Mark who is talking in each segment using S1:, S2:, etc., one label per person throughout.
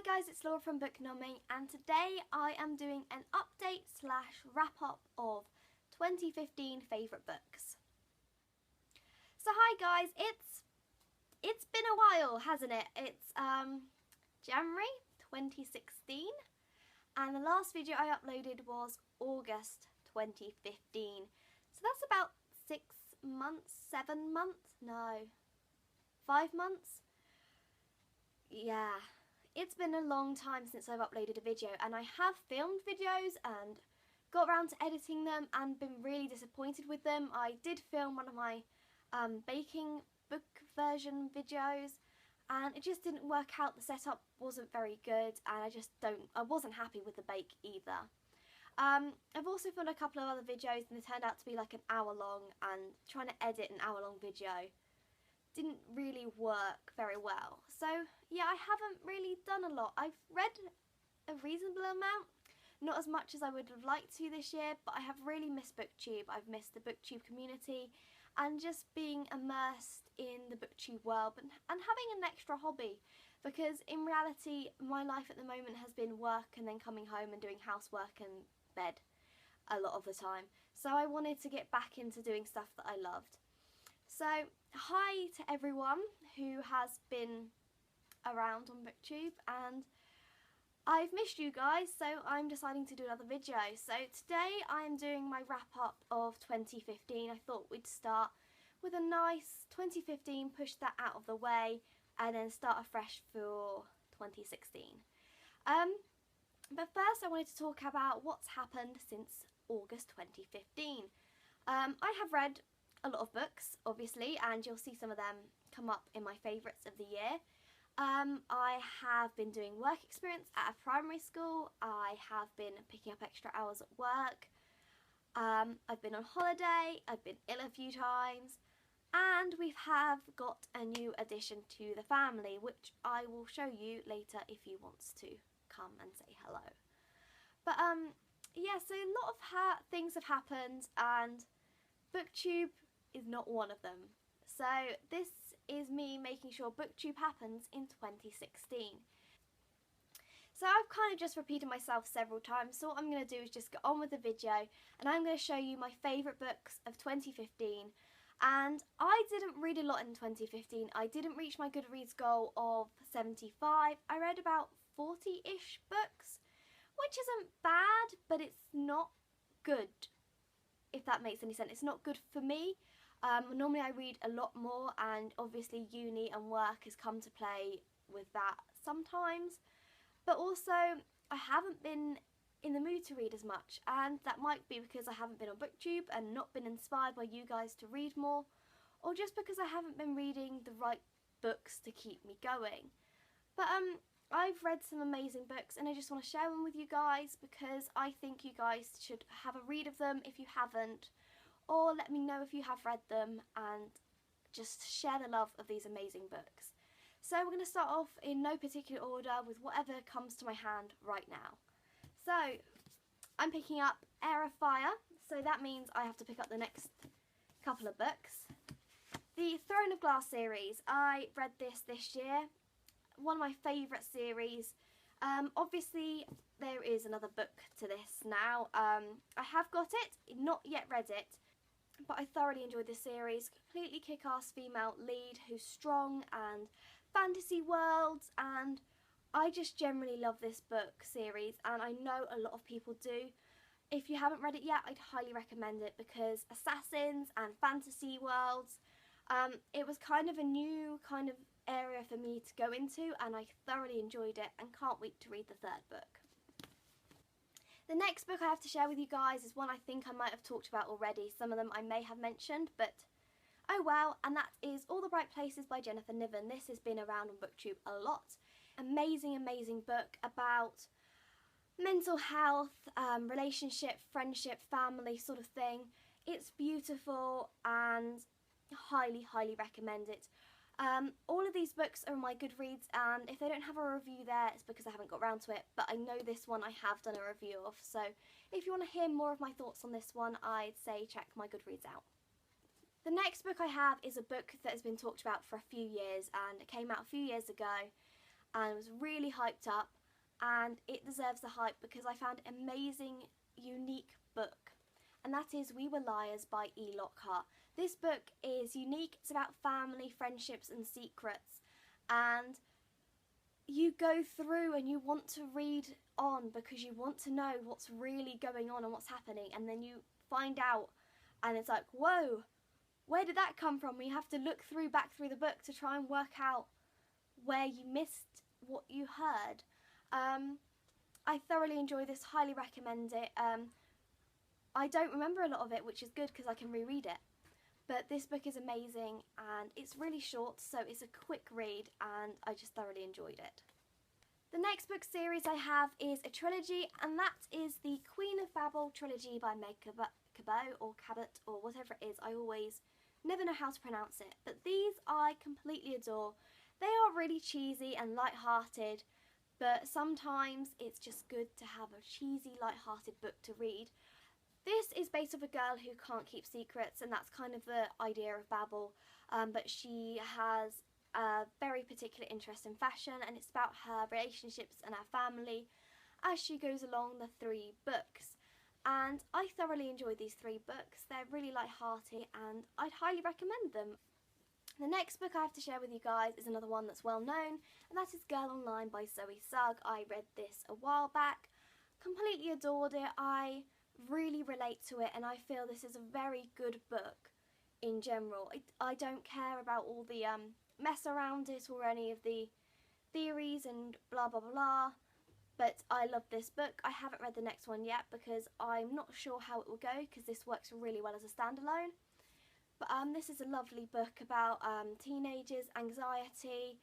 S1: Hi guys, it's Laura from Booknomming, and today I am doing an update slash wrap up of 2015 favourite books. So hi guys, it's been a while, hasn't it? It's January 2016 and the last video I uploaded was August 2015. So that's about 6 months, 7 months? No, 5 months? Yeah. It's been a long time since I've uploaded a video, and I have filmed videos and got around to editing them and been really disappointed with them. I did film one of my baking book version videos and it just didn't work out. The setup wasn't very good and I wasn't happy with the bake either. I've also filmed a couple of other videos and they turned out to be like an hour long, and trying to edit an hour long video didn't really work very well. So yeah, I haven't really done a lot. I've read a reasonable amount, not as much as I would have liked to this year, but I have really missed BookTube. I've missed the BookTube community and just being immersed in the BookTube world and having an extra hobby, because in reality my life at the moment has been work and then coming home and doing housework and bed a lot of the time. So I wanted to get back into doing stuff that I loved. So hi to everyone who has been around on BookTube, and I've missed you guys, so I'm deciding to do another video. So today I am doing my wrap up of 2015. I thought we'd start with a nice 2015, push that out of the way, and then start afresh for 2016. But first I wanted to talk about what's happened since August 2015. I have read a lot of books, obviously, and you'll see some of them come up in my favourites of the year. I have been doing work experience at a primary school. I have been picking up extra hours at work. I've been on holiday. I've been ill a few times. And we have got a new addition to the family, which I will show you later if you want to come and say hello. But yeah, so a lot of things have happened, and BookTube is not one of them. So this is me making sure BookTube happens in 2016. So I've kind of just repeated myself several times, so what I'm going to do is just get on with the video, and I'm going to show you my favourite books of 2015. And I didn't read a lot in 2015. I didn't reach my Goodreads goal of 75. I read about 40-ish books, which isn't bad, but it's not good, if that makes any sense. It's not good for me. Normally I read a lot more, and obviously uni and work has come to play with that sometimes. But also I haven't been in the mood to read as much, and that might be because I haven't been on BookTube and not been inspired by you guys to read more, or just because I haven't been reading the right books to keep me going. But I've read some amazing books and I just want to share them with you guys, because I think you guys should have a read of them if you haven't, or let me know if you have read them, and just share the love of these amazing books. So we're going to start off in no particular order with whatever comes to my hand right now. So I'm picking up Heir of Fire, so that means I have to pick up the next couple of books. The Throne of Glass series, I read this year. One of my favourite series. Obviously there is another book to this now. I have got it, not yet read it, but I thoroughly enjoyed this series. Completely kick-ass female lead who's strong, and fantasy worlds, and I just generally love this book series, and I know a lot of people do. If you haven't read it yet, I'd highly recommend it, because assassins and fantasy worlds, it was kind of a new kind of area for me to go into, and I thoroughly enjoyed it and can't wait to read the third book. The next book I have to share with you guys is one I think I might have talked about already. Some of them I may have mentioned, but oh well, and that is All the Bright Places by Jennifer Niven. This has been around on BookTube a lot. Amazing, amazing book about mental health, relationship, friendship, family sort of thing. It's beautiful and highly, highly recommend it. All of these books are on my Goodreads, and if they don't have a review there, it's because I haven't got around to it, but I know this one I have done a review of, so if you want to hear more of my thoughts on this one, I'd say check my Goodreads out. The next book I have is a book that has been talked about for a few years, and it came out a few years ago, and was really hyped up, and it deserves the hype because I found an amazing, unique book, and that is We Were Liars by E. Lockhart. This book is unique. It's about family, friendships and secrets, and you go through and you want to read on because you want to know what's really going on and what's happening, and then you find out and it's like, whoa, where did that come from? You have to look back through the book to try and work out where you missed what you heard. I thoroughly enjoy this, highly recommend it. I don't remember a lot of it, which is good because I can reread it. But this book is amazing and it's really short, so it's a quick read and I just thoroughly enjoyed it. The next book series I have is a trilogy, and that is the Queen of Babel trilogy by Meg Cabot or Cabot or whatever it is. I always never know how to pronounce it, but these I completely adore. They are really cheesy and light-hearted, but sometimes it's just good to have a cheesy, light-hearted book to read. This is based off a girl who can't keep secrets, and that's kind of the idea of Babel, but she has a very particular interest in fashion, and it's about her relationships and her family as she goes along the 3 books. And I thoroughly enjoyed these 3 books. They're really light-hearted and I'd highly recommend them. The next book I have to share with you guys is another one that's well known, and that is Girl Online by Zoe Sugg. I read this a while back, completely adored it. I really relate to it, and I feel this is a very good book in general. I don't care about all the mess around it or any of the theories and blah blah blah, but I love this book. I haven't read the next one yet because I'm not sure how it will go because this works really well as a standalone. But this is a lovely book about teenagers, anxiety,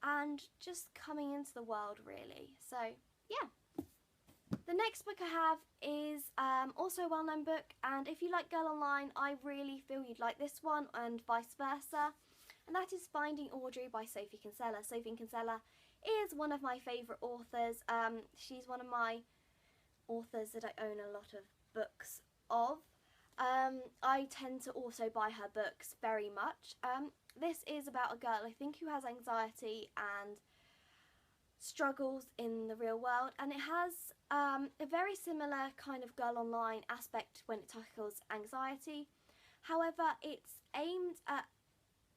S1: and just coming into the world, really. So yeah. The next book I have is also a well-known book, and if you like Girl Online, I really feel you'd like this one, and vice versa. And that is Finding Audrey by Sophie Kinsella. Sophie Kinsella is one of my favourite authors. She's one of my authors that I own a lot of books of. I tend to also buy her books very much. This is about a girl, I think, who has anxiety and struggles in the real world, and it has a very similar kind of Girl Online aspect when it tackles anxiety. However, it's aimed at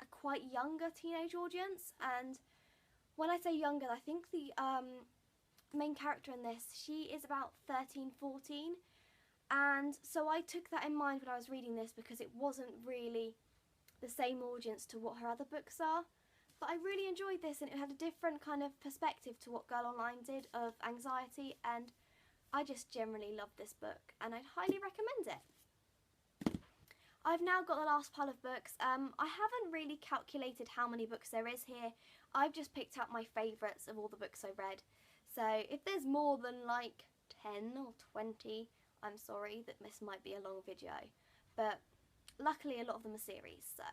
S1: a quite younger teenage audience, and when I say younger, I think the main character in this, she is about 13, 14, and so I took that in mind when I was reading this because it wasn't really the same audience to what her other books are. But I really enjoyed this, and it had a different kind of perspective to what Girl Online did of anxiety, and I just generally love this book and I'd highly recommend it. I've now got the last pile of books. I haven't really calculated how many books there is here. I've just picked out my favourites of all the books I read. So if there's more than like 10 or 20, I'm sorry, that this might be a long video. But luckily a lot of them are series, so.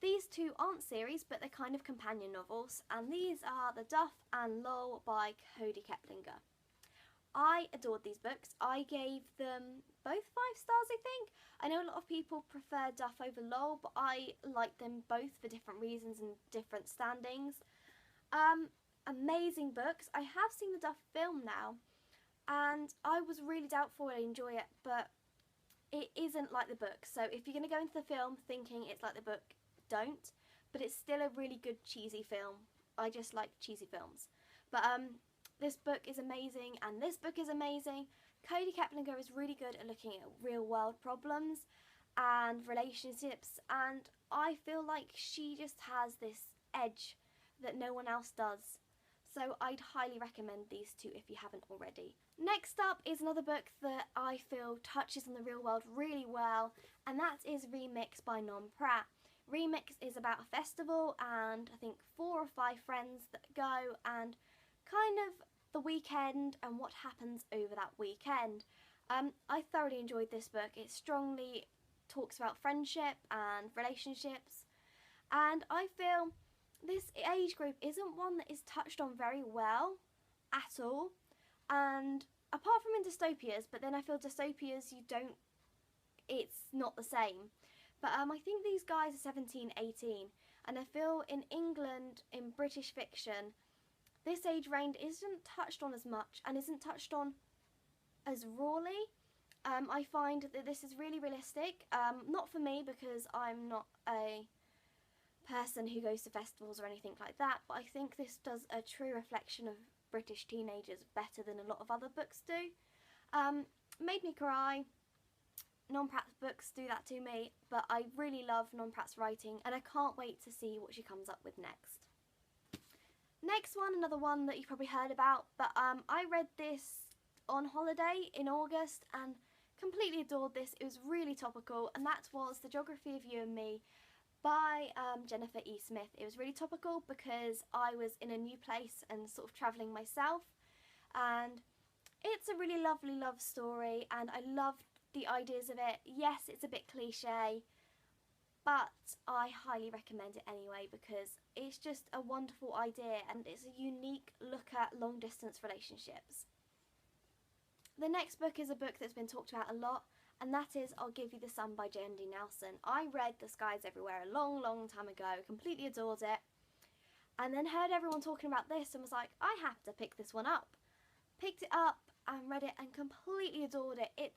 S1: These 2 aren't series, but they're kind of companion novels, and these are The Duff and Lull by Kodi Keplinger. I adored these books. I gave them both 5 stars, I think. I know a lot of people prefer Duff over Lull, but I like them both for different reasons and different standings. Amazing books. I have seen the Duff film now, and I was really doubtful I'd enjoy it, but it isn't like the book. So if you're going to go into the film thinking it's like the book, don't. But it's still a really good cheesy film. I just like cheesy films. But this book is amazing, and this book is amazing. Kodi Keplinger is really good at looking at real world problems and relationships, and I feel like she just has this edge that no one else does. So I'd highly recommend these 2 if you haven't already. Next up is another book that I feel touches on the real world really well, and that is Remix by Non Pratt. Remix is about a festival and I think 4 or 5 friends that go, and kind of the weekend and what happens over that weekend. I thoroughly enjoyed this book. It strongly talks about friendship and relationships, and I feel this age group isn't one that is touched on very well at all, and apart from in dystopias, but then I feel dystopias it's not the same. But I think these guys are 17, 18, and I feel in England, in British fiction, this age range isn't touched on as much and isn't touched on as rawly. I find that this is really realistic. Not for me, because I'm not a person who goes to festivals or anything like that, but I think this does a true reflection of British teenagers better than a lot of other books do. Made me cry. Non Pratt's books do that to me, but I really love Non Pratt's writing and I can't wait to see what she comes up with next. Next one, another one that you've probably heard about, but I read this on holiday in August and completely adored this. It was really topical, and that was The Geography of You and Me by Jennifer E. Smith. It was really topical because I was in a new place and sort of travelling myself, and it's a really lovely love story and I loved the ideas of it. Yes, it's a bit cliche, but I highly recommend it anyway because it's just a wonderful idea and it's a unique look at long distance relationships. The next book is a book that's been talked about a lot, and that is I'll Give You the Sun by J.N.D. Nelson. I read The Skies Everywhere a long, long time ago, completely adored it, and then heard everyone talking about this and was like, I have to pick this one up. Picked it up and read it and completely adored it.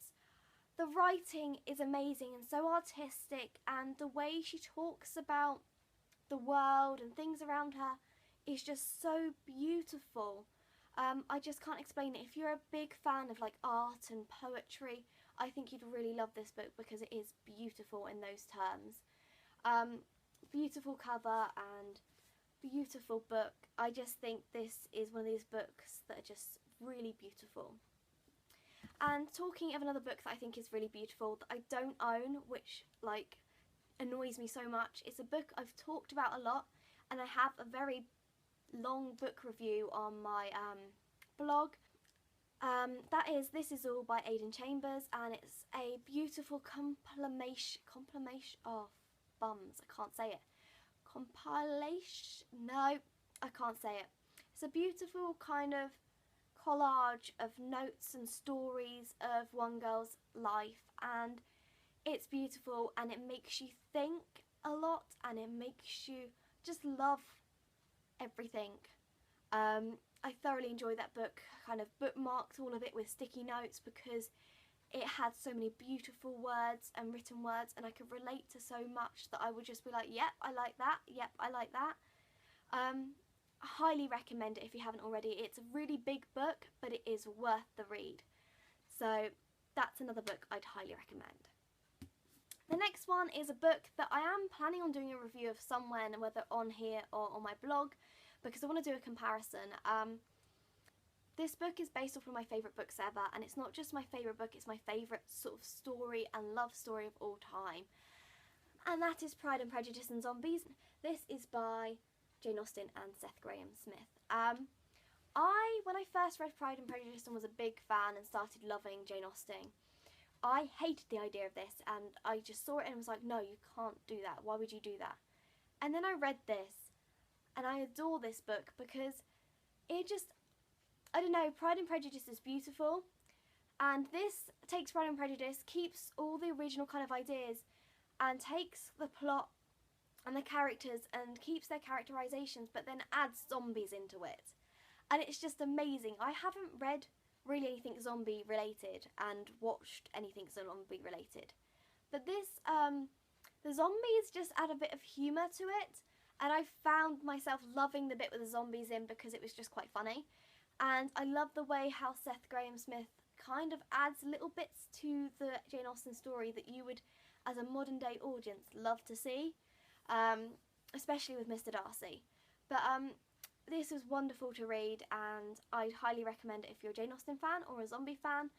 S1: The writing is amazing and so artistic, and the way she talks about the world and things around her is just so beautiful. I just can't explain it. If you're a big fan of like art and poetry, I think you'd really love this book because it is beautiful in those terms. Beautiful cover and beautiful book. I just think this is one of these books that are just really beautiful. And talking of another book that I think is really beautiful that I don't own, which like annoys me so much, it's a book I've talked about a lot and I have a very long book review on my blog. That is This Is All by Aidan Chambers, and it's a beautiful compilation. Oh, bums, I can't say it. Compilation? No, I can't say it. It's a beautiful kind of collage of notes and stories of one girl's life, and it's beautiful and it makes you think a lot and it makes you just love everything. I thoroughly enjoyed that book, kind of bookmarked all of it with sticky notes because it had so many beautiful words and written words, and I could relate to so much that I would just be like, yep, I like that, yep, I like that. I highly recommend it if you haven't already. It's a really big book, but it is worth the read. So that's another book I'd highly recommend. The next one is a book that I am planning on doing a review of somewhere, whether on here or on my blog, because I want to do a comparison. This book is based off one of my favourite books ever, and it's not just my favourite book, it's my favourite sort of story and love story of all time. And that is Pride and Prejudice and Zombies. This is by Jane Austen and Seth Grahame-Smith. When I first read Pride and Prejudice and was a big fan and started loving Jane Austen, I hated the idea of this and I just saw it and was like, no, you can't do that. Why would you do that? And then I read this and I adore this book because it just, I don't know, Pride and Prejudice is beautiful, and this takes Pride and Prejudice, keeps all the original kind of ideas and takes the plot and the characters and keeps their characterizations, but then adds zombies into it. And it's just amazing. I haven't read really anything zombie related and watched anything zombie related, but this the zombies just add a bit of humour to it, and I found myself loving the bit with the zombies in because it was just quite funny. And I love the way how Seth Grahame-Smith kind of adds little bits to the Jane Austen story that you would, as a modern day audience, love to see, especially with Mr. Darcy. But this was wonderful to read, and I'd highly recommend it if you're a Jane Austen fan or a zombie fan.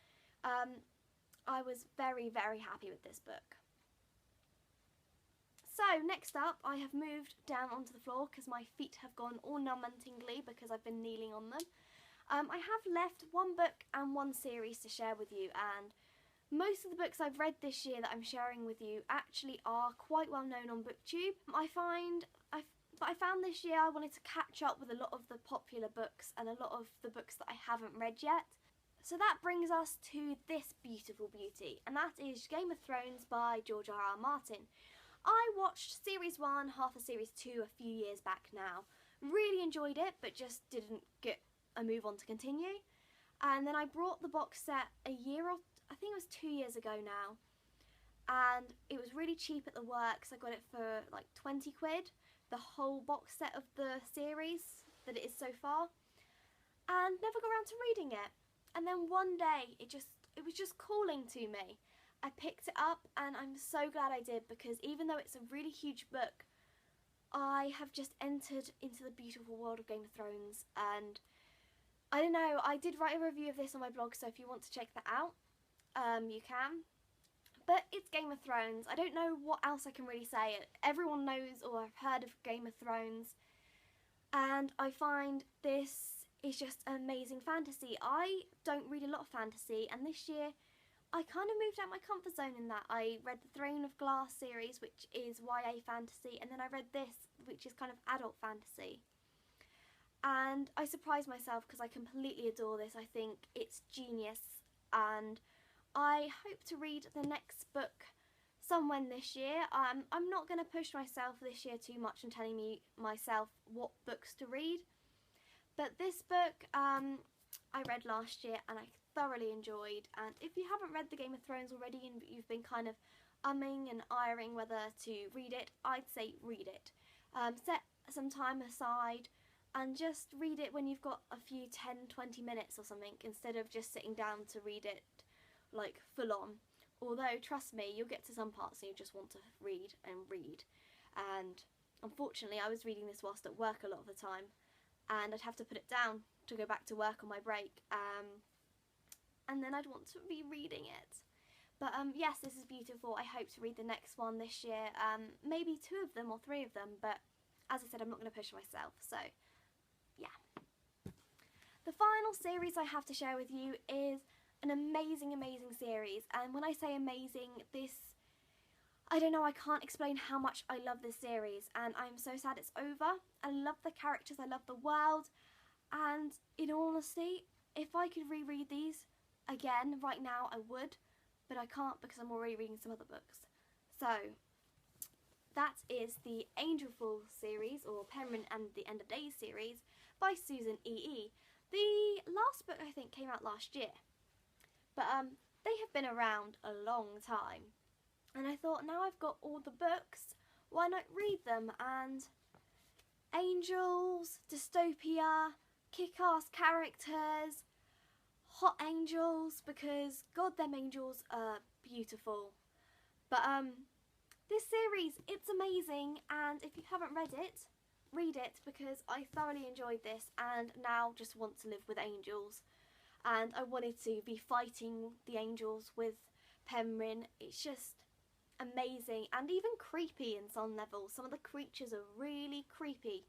S1: I was very, very happy with this book. So next up, I have moved down onto the floor because my feet have gone all numb and tingly because I've been kneeling on them. I have left one book and one series to share with you, and most of the books I've read this year that I'm sharing with you actually are quite well known on BookTube. I found this year I wanted to catch up with a lot of the popular books and a lot of the books that I haven't read yet. So that brings us to this beautiful beauty, and that is Game of Thrones by George R.R. Martin. I watched Series 1, half of Series 2 a few years back now, Really enjoyed it, but just didn't get a move on to continue. And then I brought the box set I think it was 2 years ago now, and it was really cheap at the works. I got it for like 20 quid, the whole box set of the series that it is so far, and never got around to reading it. And then one day it was just calling to me. I picked it up and I'm so glad I did, because even though it's a really huge book, I have just entered into the beautiful world of Game of Thrones. And I don't know, I did write a review of this on my blog, so if you want to check that out, you can. But it's Game of Thrones. I don't know what else I can really say. Everyone knows or have heard of Game of Thrones, and I find this is just amazing fantasy. I don't read a lot of fantasy, and this year I kind of moved out my comfort zone in that. I read the Throne of Glass series, which is YA fantasy, and then I read this, which is kind of adult fantasy. And I surprised myself because I completely adore this. I think it's genius, and I hope to read the next book somewhere this year. I'm not going to push myself this year too much and telling myself what books to read. But this book I read last year and I thoroughly enjoyed. And if you haven't read the Game of Thrones already and you've been kind of umming and ahhing whether to read it, I'd say read it. Set some time aside and just read it when you've got a few 10-20 minutes or something, instead of just sitting down to read it like full on. Although trust me, you'll get to some parts and you just want to read and read. And unfortunately I was reading this whilst at work a lot of the time, and I'd have to put it down to go back to work on my break, and then I'd want to be reading it. But yes, this is beautiful. I hope to read the next one this year, maybe 2 of them or 3 of them, but as I said, I'm not going to push myself, so yeah. The final series I have to share with you is an amazing series, and when I say amazing, I don't know, I can't explain how much I love this series, and I'm so sad it's over. I love the characters, I love the world, and in all honesty, if I could reread these again right now, I would, but I can't because I'm already reading some other books. So that is the Angelful series, or Penryn and the End of Days series, by Susan E.E. The last book I think came out last year, but they have been around a long time, and I thought, now I've got all the books, why not read them? And angels, dystopia, kick-ass characters, hot angels, because god, them angels are beautiful. But this series, it's amazing, and if you haven't read it, read it, because I thoroughly enjoyed this and now just want to live with angels. And I wanted to be fighting the angels with Penryn. It's just amazing and even creepy in some levels. Some of the creatures are really creepy,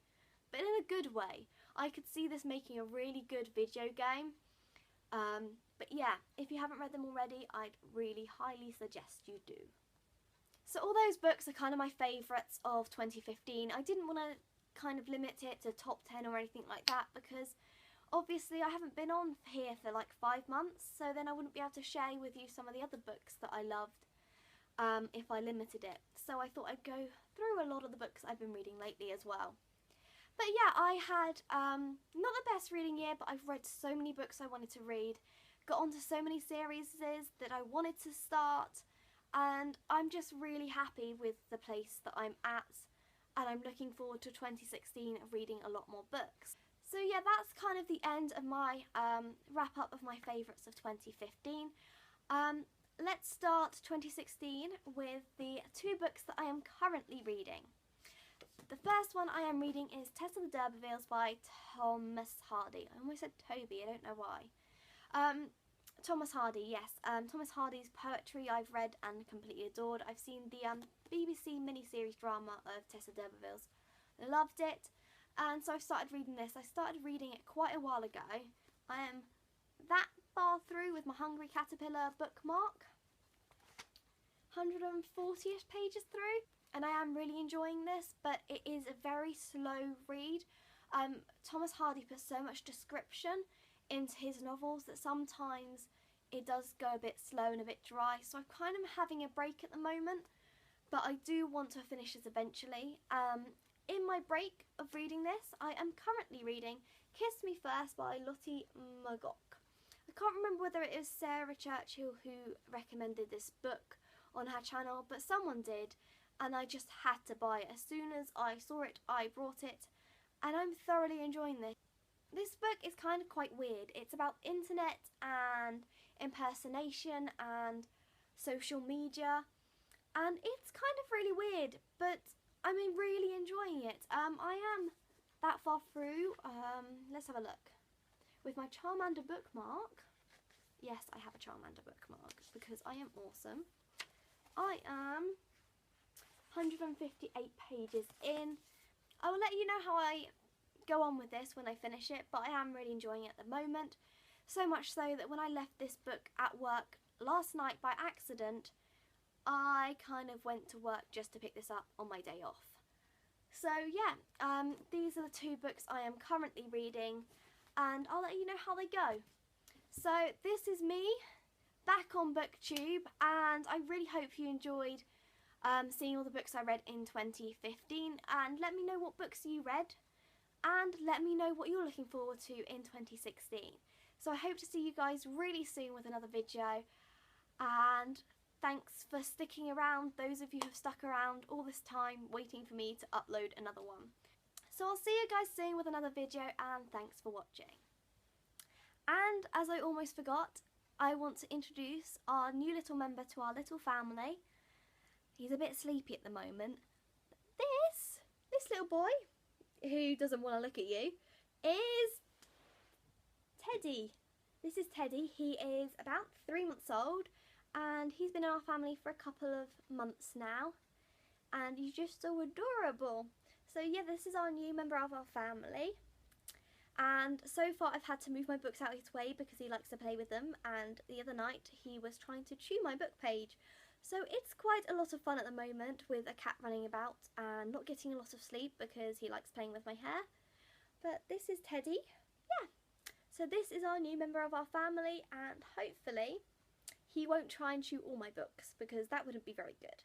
S1: but in a good way. I could see this making a really good video game. But yeah, if you haven't read them already, I'd really highly suggest you do. So all those books are kind of my favourites of 2015. I didn't want to kind of limit it to top 10 or anything like that, because obviously I haven't been on here for like 5 months, so then I wouldn't be able to share with you some of the other books that I loved if I limited it. So I thought I'd go through a lot of the books I've been reading lately as well. But yeah, I had not the best reading year, but I've read so many books I wanted to read, got onto so many series that I wanted to start, and I'm just really happy with the place that I'm at, and I'm looking forward to 2016 of reading a lot more books. So yeah, that's kind of the end of my wrap up of my favourites of 2015. Let's start 2016 with the 2 books that I am currently reading. The first one I am reading is Tess of the D'Urbervilles by Thomas Hardy. I almost said Toby, I don't know why. Thomas Hardy, yes. Thomas Hardy's poetry I've read and completely adored. I've seen the BBC miniseries drama of Tess of D'Urbervilles. Loved it. And so I've started reading this. I started reading it quite a while ago. I am that far through with my Hungry Caterpillar bookmark. 140-ish pages through. And I am really enjoying this, but it is a very slow read. Thomas Hardy puts so much description into his novels that sometimes it does go a bit slow and a bit dry. So I'm kind of having a break at the moment, but I do want to finish this eventually. in my break of reading this, I am currently reading Kiss Me First by Lottie Magok. I can't remember whether it was Sarah Churchill who recommended this book on her channel, but someone did, and I just had to buy it. As soon as I saw it, I bought it, and I'm thoroughly enjoying this. This book is kind of quite weird. It's about internet and impersonation and social media, and it's kind of really weird, but I'm really enjoying it. I am that far through. Let's have a look. With my Charmander bookmark, yes, I have a Charmander bookmark because I am awesome. I am 158 pages in. I will let you know how I go on with this when I finish it, but I am really enjoying it at the moment. So much so that when I left this book at work last night by accident, I kind of went to work just to pick this up on my day off. So yeah, these are the two books I am currently reading, and I'll let you know how they go. So this is me back on BookTube, and I really hope you enjoyed seeing all the books I read in 2015, and let me know what books you read, and let me know what you're looking forward to in 2016. So I hope to see you guys really soon with another video, and thanks for sticking around, those of you who have stuck around all this time waiting for me to upload another one. So I'll see you guys soon with another video, and thanks for watching. And as I almost forgot, I want to introduce our new little member to our little family. He's a bit sleepy at the moment. This little boy, who doesn't want to look at you, is Teddy. This is Teddy. He is about 3 months old, and he's been in our family for a couple of months now, and he's just so adorable. So yeah, this is our new member of our family, and so far I've had to move my books out of his way because he likes to play with them, and the other night he was trying to chew my book page. So it's quite a lot of fun at the moment with a cat running about and not getting a lot of sleep because he likes playing with my hair. But this is Teddy. Yeah. So this is our new member of our family, and hopefully he won't try and chew all my books because that wouldn't be very good.